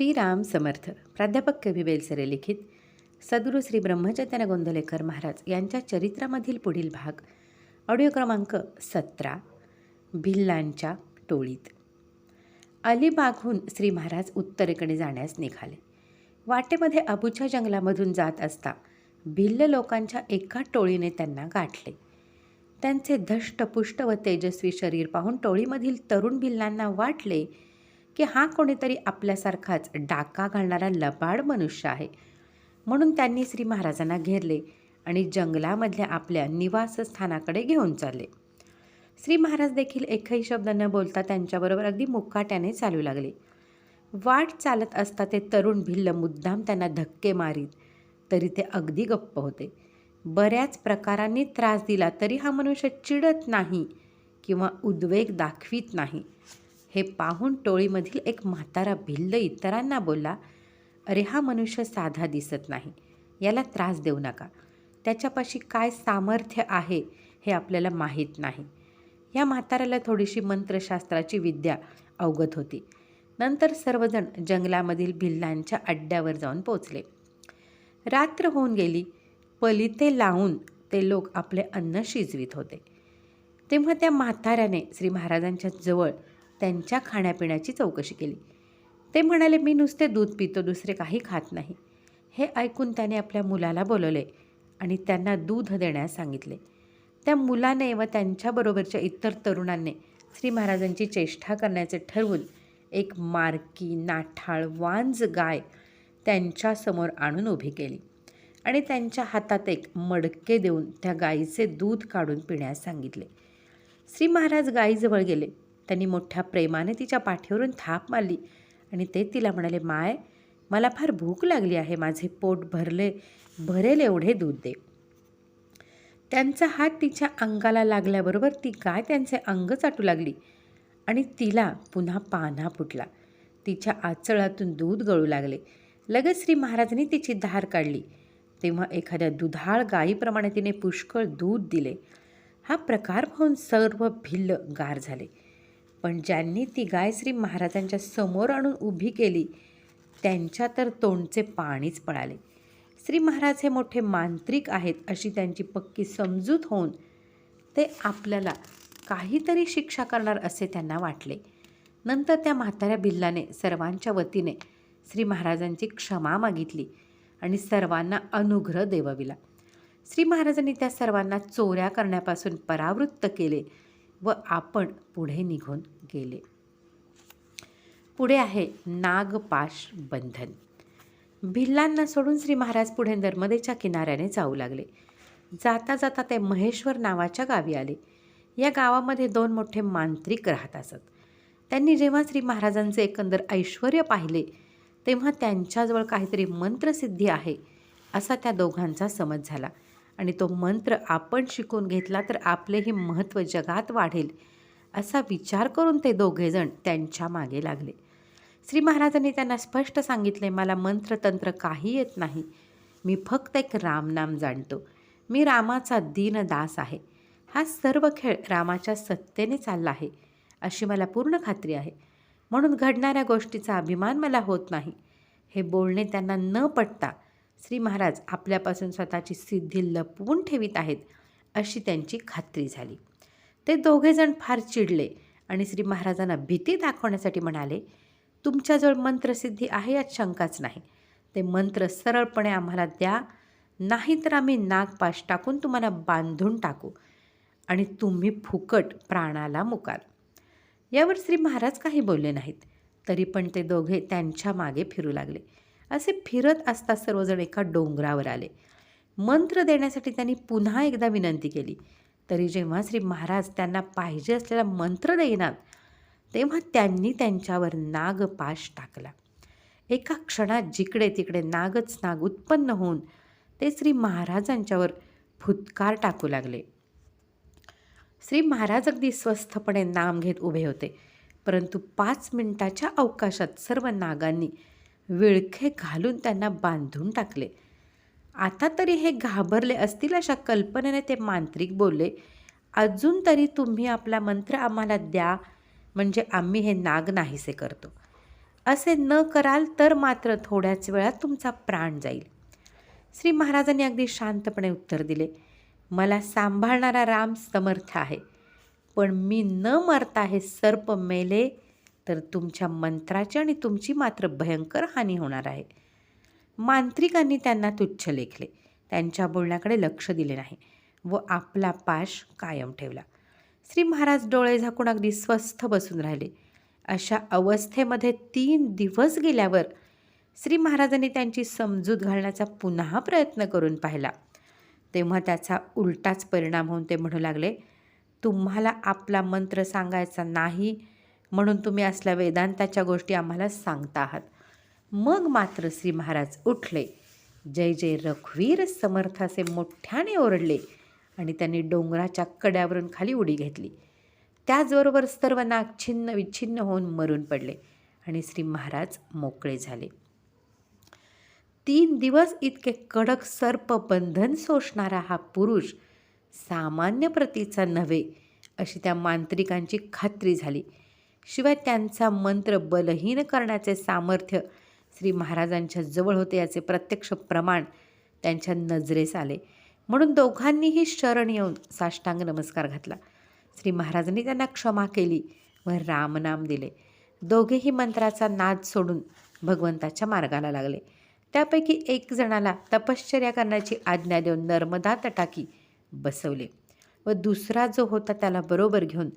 श्रीराम समर्थ. प्राध्यापक कवी बेलसरे लिखित सद्गुरू श्री ब्रह्मचैतन्य गोंदलेकर महाराज यांच्या चरित्रामधील पुढील भाग. ऑडिओ क्रमांक 17. भिल्लांच्या टोळीत. अलिबागहून श्री महाराज उत्तरेकडे जाण्यास निघाले. वाटेमध्ये अबूच्या जंगलामधून जात असता भिल्ल लोकांच्या एका टोळीने त्यांना गाठले. त्यांचे धष्टपुष्ट व तेजस्वी शरीर पाहून टोळीमधील तरुण भिल्लांना वाटले की हा कोणीतरी आपल्यासारखाच डाका घालणारा लबाड मनुष्य आहे. म्हणून त्यांनी श्री महाराजांना घेरले आणि जंगलामधल्या आपल्या निवासस्थानाकडे घेऊन चालले. श्री महाराज देखील एकही शब्द न बोलता त्यांच्याबरोबर अगदी मुकाट्याने चालू लागले. वाट चालत असता ते तरुण भिल्ल मुद्दाम त्यांना धक्के मारीत, तरी ते अगदी गप्प होते. बऱ्याच प्रकारांनी त्रास दिला तरी हा मनुष्य चिडत नाही किंवा उद्वेग दाखवित नाही. हे पाहून टोळीमधील एक म्हातारा भिल्ल इतरांना बोलला, अरे हा मनुष्य साधा दिसत नाही, याला त्रास देऊ नका. त्याच्यापाशी काय सामर्थ्य आहे हे आपल्याला माहीत नाही. या म्हाताऱ्याला थोडीशी मंत्रशास्त्राची विद्या अवगत होती. नंतर सर्वजण जंगलामधील भिल्लांच्या अड्ड्यावर जाऊन पोचले. रात्र होऊन गेली. पलिते लावून ते लोक आपले अन्न शिजवित होते. तेव्हा त्या म्हाताऱ्याने श्री महाराजांच्या जवळ त्यांच्या खाण्यापिण्याची चौकशी केली. ते म्हणाले, मी नुसते दूध पितो, दुसरे काही खात नाही. हे ऐकून त्याने आपल्या मुलाला बोलवले आणि त्यांना दूध देण्यास सांगितले. त्या मुलाने व त्यांच्याबरोबरच्या इतर तरुणांनी श्री महाराजांची चेष्टा करण्याचे ठरवून एक मारकी नाठाळ वांज गाय त्यांच्यासमोर आणून उभी केली आणि त्यांच्या हातात एक मडके देऊन त्या गायीचे दूध काढून पिण्यास सांगितले. श्री महाराज गायीजवळ गेले. त्यांनी मोठ्या प्रेमाने तिच्या पाठीवरून थाप मारली आणि ते तिला म्हणाले, माय, मला फार भूक लागली आहे, माझे पोट भरेल एवढे दूध दे. त्यांचा हात तिच्या अंगाला लागल्याबरोबर ती गाय त्यांचे अंग चाटू लागली आणि तिला पुन्हा पान्हा फुटला. तिच्या आचळातून दूध गळू लागले. लगेच श्री महाराजांनी तिची धार काढली. तेव्हा एखाद्या दुधाळ गायीप्रमाणे तिने पुष्कळ दूध दिले. हा प्रकार पाहून सर्व भिल्ल गार झाले. पण ज्यांनी ती गाय श्री महाराजांच्या समोर आणून उभी केली त्यांच्या तर तोंडचे पाणीच पळाले. श्री महाराज हे मोठे मांत्रिक आहेत अशी त्यांची पक्की समजूत होऊन ते आपल्याला काहीतरी शिक्षा करणार असे त्यांना वाटले. नंतर त्या म्हाताऱ्या भिल्लाने सर्वांच्या वतीने श्री महाराजांची क्षमा मागितली आणि सर्वांना अनुग्रह देवविला. श्री महाराजांनी त्या सर्वांना चोऱ्या करण्यापासून परावृत्त केले व आपण पुढे निघून गेले. पुढे आहे नागपाश बंधन. भिल्लांना सोडून श्री महाराज पुढे नर्मदेच्या किनाऱ्याने जाऊ लागले. जाता जाता ते महेश्वर नावाच्या गावी आले. या गावामध्ये 2 मोठे मांत्रिक राहत असत. त्यांनी जेव्हा श्री महाराजांचे एकंदर ऐश्वर्य पाहिले तेव्हा त्यांच्याजवळ काहीतरी मंत्रसिद्धी आहे असा त्या दोघांचा समज झाला आणि तो मंत्र आपण शिकून घेतला तर आपलेही महत्त्व जगात वाढेल असा विचार करून ते दोघेजण त्यांच्या मागे लागले. श्री महाराजांनी त्यांना स्पष्ट सांगितले, मला मंत्रतंत्र काही येत नाही, मी फक्त एक रामनाम जाणतो. मी रामाचा दीनदास आहे. हा सर्व खेळ रामाच्या सत्तेने चालला आहे अशी मला पूर्ण खात्री आहे. म्हणून घडणाऱ्या गोष्टीचा अभिमान मला होत नाही. हे बोलणे त्यांना न पटता श्री महाराज आपल्यापासून स्वतःची सिद्धी लपवून ठेवीत आहेत अशी त्यांची खात्री झाली. ते दोघेजण फार चिडले आणि श्री महाराजांना भीती दाखवण्यासाठी म्हणाले, तुमच्याजवळ मंत्रसिद्धी आहे यात शंकाच नाही. ते मंत्र सरळपणे आम्हाला द्या, नाहीतर आम्ही नागपाश टाकून तुम्हाला बांधून टाकू आणि तुम्ही फुकट प्राणाला मुकाल. यावर श्री महाराज काही बोलले नाहीत. तरी पण ते दोघे त्यांच्या मागे फिरू लागले. असे फिरत असता सर्वजण एका डोंगरावर आले. मंत्र देण्यासाठी त्यांनी पुन्हा एकदा विनंती केली. तरी जेव्हा श्री महाराज त्यांना पाहिजे असलेला मंत्र देईनात तेव्हा त्यांनी त्यांच्यावर नागपाश टाकला. एका क्षणात जिकडे तिकडे नागच नाग उत्पन्न होऊन ते श्री महाराजांच्यावर फुत्कार टाकू लागले. श्री महाराज अगदी स्वस्थपणे नाम घेत उभे होते. परंतु 5 मिनिटाच्या अवकाशात सर्व नागांनी विळखे घालून त्यांना बांधून टाकले. आता तरी हे घाबरले असतील अशा कल्पनेने ते मांत्रिक बोलले, अजून तरी तुम्ही आपला मंत्र आम्हाला द्या, म्हणजे आम्ही हे नाग नाहीसे करतो. असे न कराल तर मात्र थोड्याच वेळात तुमचा प्राण जाईल. श्री महाराजांनी अगदी शांतपणे उत्तर दिले, मला सांभाळणारा राम समर्थ आहे, पण मी न मरता हे सर्प मेले तर तुमच्या मंत्राची आणि तुमची मात्र भयंकर हानी होणार आहे. मांत्रिकांनी त्यांना तुच्छ लेखले, त्यांच्या बोलण्याकडे लक्ष दिले नाही व आपला पाश कायम ठेवला. श्री महाराज डोळे झाकून अगदी स्वस्थ बसून राहिले. अशा अवस्थेमध्ये 3 दिवस गेल्यावर श्री महाराजांनी त्यांची समजूत घालण्याचा पुन्हा प्रयत्न करून पाहिला. तेव्हा त्याचा उलटाच परिणाम होऊन ते म्हणू लागले, तुम्हाला आपला मंत्र सांगायचा नाही म्हणून तुम्ही असल्या वेदांताच्या गोष्टी आम्हाला सांगता आहात. मग मात्र श्री महाराज उठले, जय जय रघुवीर समर्थ असे मोठ्याने ओरडले आणि त्यांनी डोंगराच्या कड्यावरून खाली उडी घेतली. त्याचबरोबर सर्व नाग छिन्न विच्छिन्न होऊन मरून पडले आणि श्री महाराज मोकळे झाले. 3 दिवस इतके कडक सर्प बंधन सोसणारा हा पुरुष सामान्य प्रतीचा नव्हे अशी त्या मांत्रिकांची खात्री झाली. शिवाय त्यांचा मंत्र बलहीन करण्याचे सामर्थ्य श्री महाराजांच्या जवळ होते याचे प्रत्यक्ष प्रमाण त्यांच्या नजरेस आले. म्हणून दोघांनीही शरण येऊन साष्टांग नमस्कार घातला. श्री महाराजांनी त्यांना क्षमा केली व रामनाम दिले. दोघेही मंत्राचा नाद सोडून भगवंताच्या मार्गाला लागले. त्यापैकी एक जणाला तपश्चर्या करण्याची आज्ञा देऊन नर्मदा तटाकी बसवले व दुसरा जो होता त्याला बरोबर घेऊन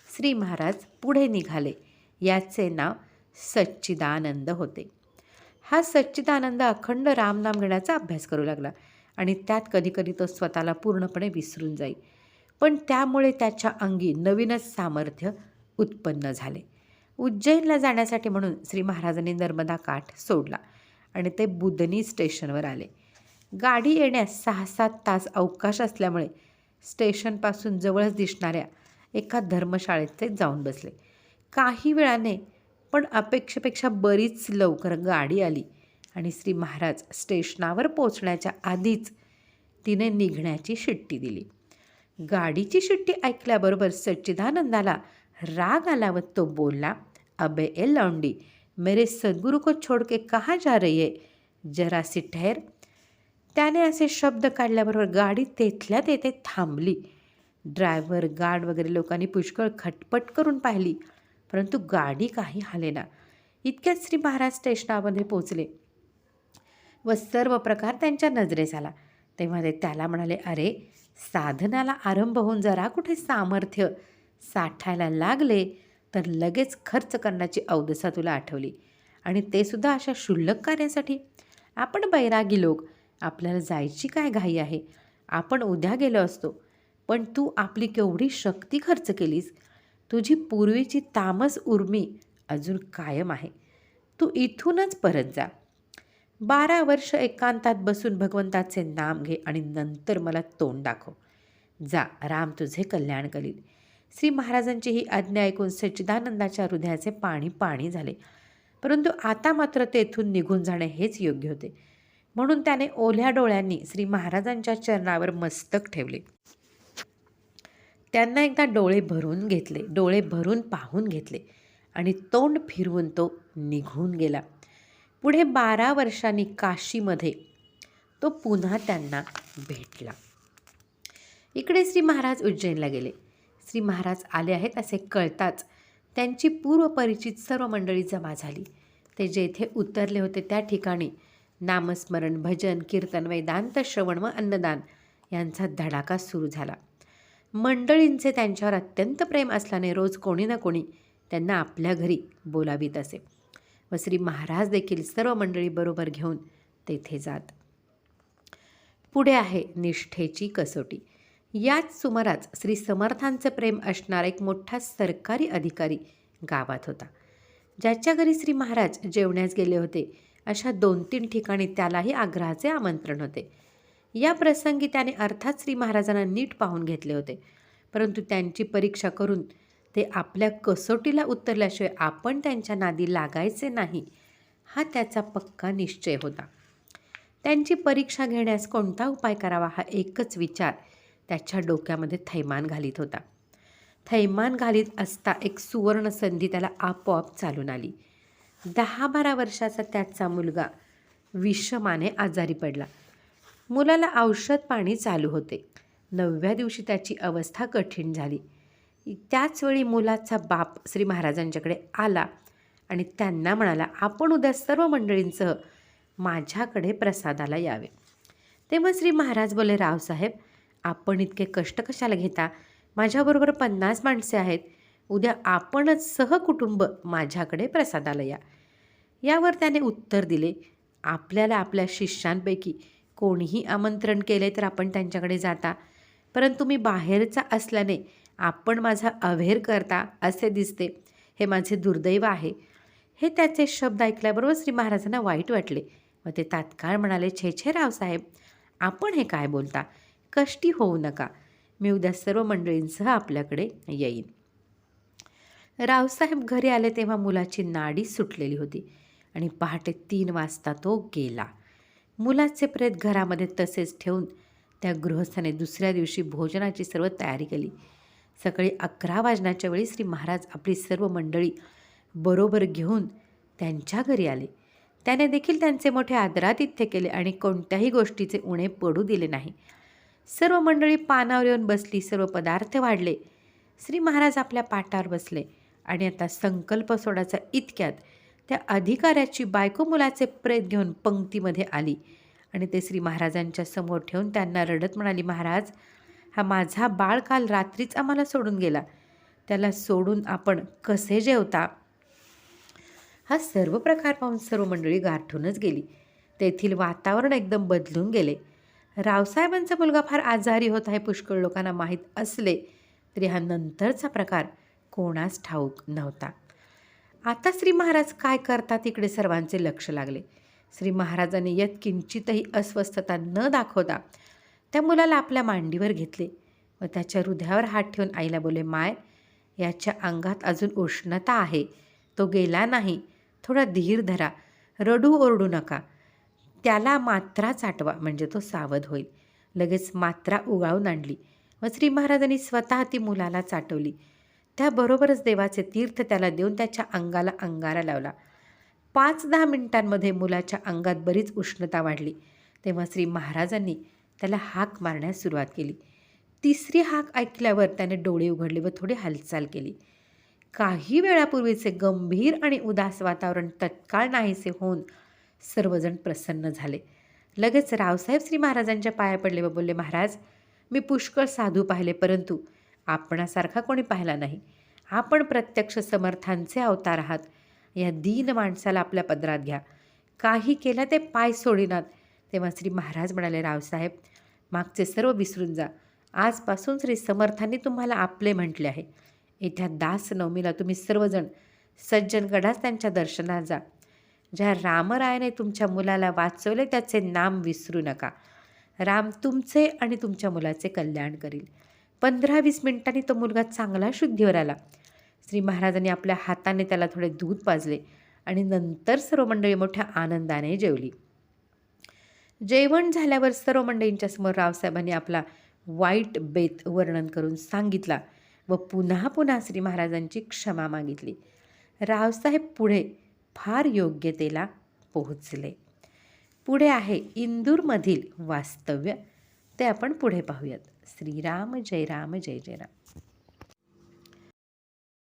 श्री महाराज पुढे निघाले. याचे नाव सच्चिदानंद होते. हा सच्चिदानंद अखंड रामनाम घेण्याचा अभ्यास करू लागला आणि त्यात कधीकधी तो स्वतःला पूर्णपणे विसरून जाई. पण त्यामुळे त्याच्या अंगी नवीनच सामर्थ्य उत्पन्न झाले. उज्जैनला जाण्यासाठी म्हणून श्री महाराजांनी नर्मदा काठ सोडला आणि ते बुदनी स्टेशनवर आले. गाडी येण्यास 6-7 तास अवकाश असल्यामुळे स्टेशनपासून जवळच दिसणाऱ्या एका धर्मशाळेत ते जाऊन बसले. काही वेळाने पण अपेक्षेपेक्षा बरीच लवकर गाडी आली आणि श्री महाराज स्टेशनावर पोचण्याच्या आधीच तिने निघण्याची शिट्टी दिली. गाडीची शिट्टी ऐकल्याबरोबर सच्चिदानंदाला राग आला व तो बोलला, अबे ए लौंडी, मेरे सद्गुरु को छोड़ के कहाँ जा रही है, जरा सी ठहर. त्याने असे शब्द काढल्याबरोबर गाडी तेथल्या तेथे थांबली. ड्रायव्हर, गार्ड वगैरे लोकांनी पुष्कळ खटपट करून पाहिली, परंतु गाडी काही हालेना. इतक्यात श्री महाराज स्टेशनामध्ये पोचले व सर्व प्रकार त्यांच्या नजरेस आला. तेव्हा ते त्याला म्हणाले, अरे, साधनाला आरंभ होऊन जरा कुठे सामर्थ्य साठायला लागले तर लगेच खर्च करण्याची अवदसा तुला आठवली, आणि ते सुद्धा अशा क्षुल्लक कार्यासाठी. आपण बैरागी लोक, आपल्याला जायची काय घाई आहे, आपण उद्या गेलो असतो, पण तू आपली केवढी शक्ती खर्च केलीस. तुझी पूर्वीची तामस उर्मी अजून कायम आहे. तू इथूनच परत जा. 12 वर्ष एकांतात बसून भगवंताचे नाम घे आणि नंतर मला तोंड दाखव. जा, राम तुझे कल्याण करील. श्री महाराजांची ही आज्ञा ऐकून सच्चिदानंदाच्या हृदयाचे पाणी पाणी झाले. परंतु आता मात्र तेथून निघून जाणे हेच योग्य होते. म्हणून त्याने ओल्या डोळ्यांनी श्री महाराजांच्या चरणावर मस्तक ठेवले. त्यांना एकदा डोळे भरून पाहून घेतले आणि तोंड फिरवून तो निघून गेला. पुढे 12 वर्षांनी काशीमध्ये तो पुन्हा त्यांना भेटला. इकडे श्री महाराज उज्जैनला गेले. श्री महाराज आले आहेत असे कळताच त्यांची पूर्वपरिचित सर्व मंडळी जमा झाली. ते जेथे उतरले होते त्या ठिकाणी नामस्मरण, भजन, कीर्तन, वेदांत श्रवण व अन्नदान यांचा धडाका सुरू झाला. मंडळींचे त्यांच्यावर अत्यंत प्रेम असल्याने रोज कोणी ना कोणी त्यांना आपल्या घरी बोलावीत असे व श्री महाराज देखील सर्व मंडळी बरोबर घेऊन तेथे जात. पुढे आहे निष्ठेची कसोटी. याच सुमारास श्री समर्थांचे प्रेम असणारा एक मोठा सरकारी अधिकारी गावात होता. ज्याच्या घरी श्री महाराज जेवण्यास गेले होते अशा 2-3 ठिकाणी त्यालाही आग्रहाचे आमंत्रण होते. या प्रसंगी त्याने अर्थात श्री महाराजांना नीट पाहून घेतले होते, परंतु त्यांची परीक्षा करून ते आपल्या कसोटीला उतरल्याशिवाय आपण त्यांच्या नादी लागायचे नाही हा त्याचा पक्का निश्चय होता. त्यांची परीक्षा घेण्यास कोणता उपाय करावा हा एकच विचार त्याच्या डोक्यामध्ये थैमान घालीत होता. थैमान घालीत असता एक सुवर्ण संधी त्याला आपोआप चालून आली. 10-12 वर्षाचा त्याचा मुलगा विषमाने आजारी पडला. मुलाला औषध पाणी चालू होते. 9व्या दिवशी त्याची अवस्था कठीण झाली. त्याचवेळी मुलाचा बाप श्री महाराजांच्याकडे आला आणि त्यांना म्हणाला, आपण उद्या सर्व मंडळींसह माझ्याकडे प्रसादाला यावे. तेव्हा श्री महाराज बोले, रावसाहेब, आपण इतके कष्ट कशाला घेता? माझ्याबरोबर 50 माणसे आहेत. उद्या आपणच सहकुटुंब माझ्याकडे प्रसादाला या. यावर त्याने उत्तर दिले, आपल्याला आपल्या शिष्यांपैकी कोणीही आमंत्रण केले तर आपण त्यांच्याकडे जाता, परंतु मी बाहेरचा असल्याने आपण माझा अव्हेर करता असे दिसते. हे माझे दुर्दैव आहे. हे त्याचे शब्द ऐकल्याबरोबर श्री महाराजांना वाईट वाटले व ते तात्काळ म्हणाले, छे छे रावसाहेब, आपण हे काय बोलता? कष्टी होऊ नका. मी उद्या सर्व मंडळींसह आपल्याकडे येईन. रावसाहेब घरी आले तेव्हा मुलाची नाडी सुटलेली होती आणि पहाटे 3 वाजता तो गेला. मुलाचे प्रेत घरामध्ये तसेच ठेवून त्या गृहस्थाने दुसऱ्या दिवशी भोजनाची सर्व तयारी केली. सकाळी 11 वाजण्याच्या वेळी श्री महाराज आपली सर्व मंडळी बरोबर घेऊन त्यांच्या घरी आले. त्याने देखील त्यांचे मोठे आदरातिथ्य केले आणि कोणत्याही गोष्टीचे उणे पडू दिले नाही. सर्व मंडळी पानावर येऊन बसली. सर्व पदार्थ वाढले. श्री महाराज आपल्या पाटावर बसले आणि आता संकल्प सोडायचा इतक्यात त्या अधिकाऱ्याची बायको मुलाचे प्रेत घेऊन पंक्तीमध्ये आली आणि ते श्री महाराजांच्या समोर ठेवून त्यांना रडत म्हणाली, महाराज, हा माझा बाळ काल रात्रीच आम्हाला सोडून गेला. त्याला सोडून आपण कसे जेवता? हा सर्व प्रकार पाहून सर्व मंडळी गारठूनच गेली. तेथील वातावरण एकदम बदलून गेले. रावसाहेबांचा मुलगा फार आजारी होता हे पुष्कळ लोकांना माहीत असले तरी हा नंतरचा प्रकार कोणास ठाऊक नव्हता. आता श्री महाराज काय करतात इकडे सर्वांचे लक्ष लागले. श्री महाराजांनी यत्किंचितही अस्वस्थता न दाखवता त्या मुलाला आपल्या मांडीवर घेतले व त्याच्या हृदयावर हात ठेवून आईला बोलले, माय, याच्या अंगात अजून उष्णता आहे. तो गेला नाही. थोडा धीर धरा. रडू ओरडू नका. त्याला मात्रा चाटवा म्हणजे तो सावध होईल. लगेच मात्रा उगाळून आणली व श्री महाराजांनी स्वतः ती मुलाला चाटवली. त्याबरोबरच देवाचे तीर्थ त्याला देऊन त्याच्या अंगाला अंगारा लावला. 5-10 मिनिटांमध्ये मुलाच्या अंगात बरीच उष्णता वाढली. तेव्हा श्री महाराजांनी त्याला हाक मारण्यास सुरुवात केली. 3री हाक ऐकल्यावर त्याने डोळे उघडले व थोडी हालचाल केली. काही वेळापूर्वीचे गंभीर आणि उदास वातावरण तत्काळ नाहीसे होऊन सर्वजण प्रसन्न झाले. लगेच रावसाहेब श्री महाराजांच्या पाया पडले व बोलले, महाराज, मी पुष्कळ साधू पाहिले, परंतु आपणासारखा कोणी पाहिला नाही. आपण प्रत्यक्ष समर्थांचे अवतार आहात. या दीन माणसाला आपल्या पदरात घ्या. काही केलं ते पाय सोडिनात. तेव्हा श्री महाराज म्हणाले, रावसाहेब, मागचे सर्व विसरून जा. आजपासून श्री समर्थांनी तुम्हाला आपले म्हटले आहे. येत्या दासनवमीला तुम्ही सर्वजण सज्जनगडास त्यांच्या दर्शनात जा. ज्या रामरायाने तुमच्या मुलाला वाचवले त्याचे नाम विसरू नका. राम तुमचे आणि तुमच्या मुलाचे कल्याण करील. 15-20 मिनिटांनी तो मुलगा चांगला शुद्धीवर आला. श्री महाराजांनी आपल्या हाताने त्याला थोडे दूध पाजले आणि नंतर सर्व मंडळी मोठ्या आनंदाने जेवली. जेवण झाल्यावर सर्व मंडळींच्या समोर रावसाहेबांनी आपला वाईट बेत वर्णन करून सांगितला व पुन्हा पुन्हा श्री महाराजांची क्षमा मागितली. रावसाहेब पुढे फार योग्यतेला पोहोचले. पुढे आहे इंदूरमधील वास्तव्य. ते आपण पुढे पाहूयात. श्रीराम जय राम जय जय राम.